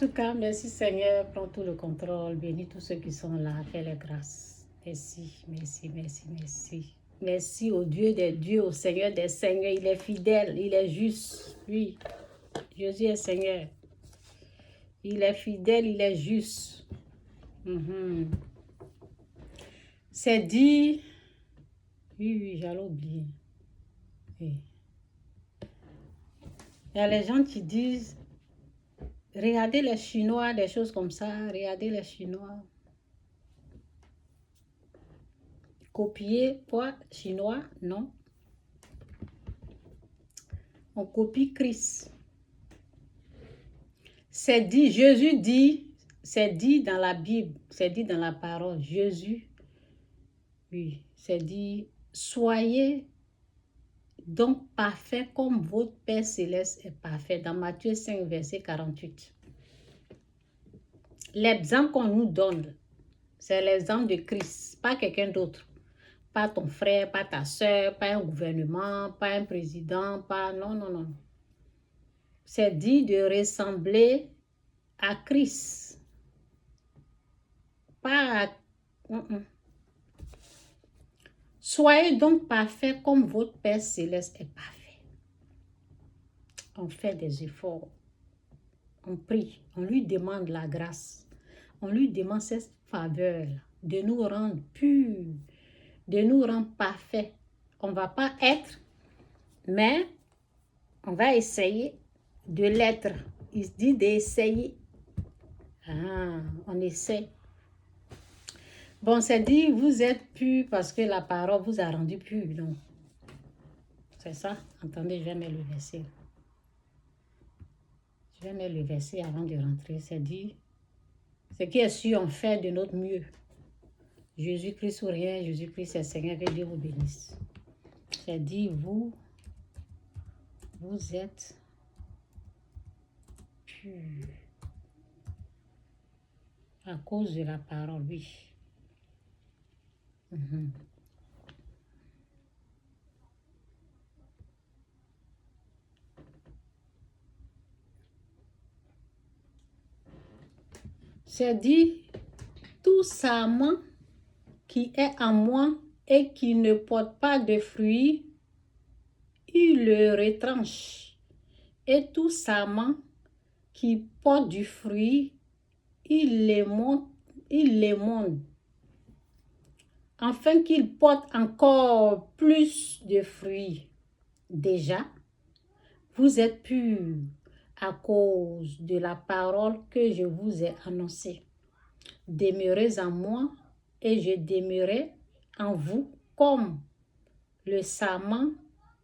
tout cas, merci Seigneur, prends tout le contrôle, bénis tous ceux qui sont là, fais les grâces. Merci, merci, merci, merci. Merci au Dieu des dieux, au Seigneur des seigneurs, il est fidèle, il est juste. Oui, Jésus est Seigneur. Il est fidèle, il est juste. C'est dit... Oui, j'allais oublier. Oui. Il y a les gens qui disent, regardez les Chinois, des choses comme ça, regardez les Chinois. Copier quoi? Chinois? Non. On copie Christ. C'est dit, Jésus dit, c'est dit dans la Bible, c'est dit dans la parole, Jésus, oui, c'est dit, soyez donc parfait comme votre Père Céleste est parfait, dans Matthieu 5, verset 48. L'exemple qu'on nous donne, c'est l'exemple de Christ, pas quelqu'un d'autre. Pas ton frère, pas ta soeur, pas un gouvernement, pas un président, pas... Non, non, non. C'est dit de ressembler à Christ. Pas à... Soyez donc parfaits comme votre Père Céleste est parfait. On fait des efforts. On prie. On lui demande la grâce. On lui demande cette faveur de nous rendre purs, de nous rendre parfaits. On ne va pas être, mais on va essayer de l'être. Il se dit d'essayer. On essaie. Bon, c'est dit, vous êtes purs parce que la parole vous a rendu purs. Donc, c'est ça. Attendez, je vais mettre le verset. Je vais mettre le verset avant de rentrer. C'est dit, ce qui est sûr, on fait de notre mieux. Jésus-Christ ou rien, Jésus-Christ est Seigneur, que Dieu vous bénisse. C'est dit, vous êtes purs. À cause de la parole, oui. C'est dit, tout sarment qui est en moi et qui ne porte pas de fruits, il le retranche. Et tout sarment qui porte du fruit, il les monte, afin qu'il porte encore plus de fruits. Déjà, vous êtes purs à cause de la parole que je vous ai annoncée. Demeurez en moi et je demeurerai en vous, comme le sarment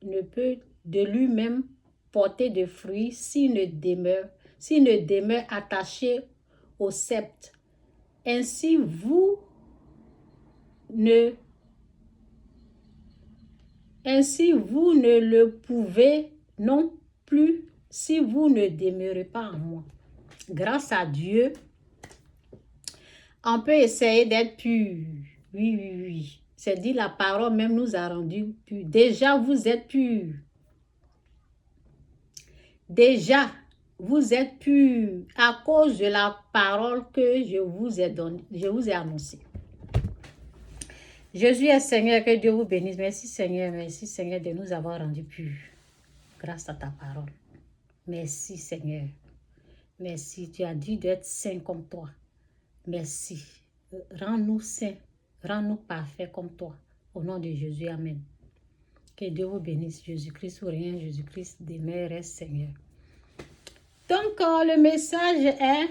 ne peut de lui-même porter de fruits s'il ne demeure attaché au sceptre. Ainsi vous ne le pouvez non plus si vous ne demeurez pas en moi. Grâce à Dieu, on peut essayer d'être pur. Oui, oui, oui. C'est dit, la parole même nous a rendus purs. Déjà, vous êtes purs. Déjà, vous êtes purs à cause de la parole que je vous ai donnée, je vous ai annoncée. Jésus est Seigneur, que Dieu vous bénisse. Merci Seigneur de nous avoir rendus purs grâce à ta parole. Merci Seigneur. Merci, tu as dit d'être saint comme toi. Merci. Rends-nous saints, rends-nous parfaits comme toi. Au nom de Jésus, amen. Que Dieu vous bénisse. Jésus-Christ ou rien, Jésus-Christ demeure Seigneur. Donc, le message est...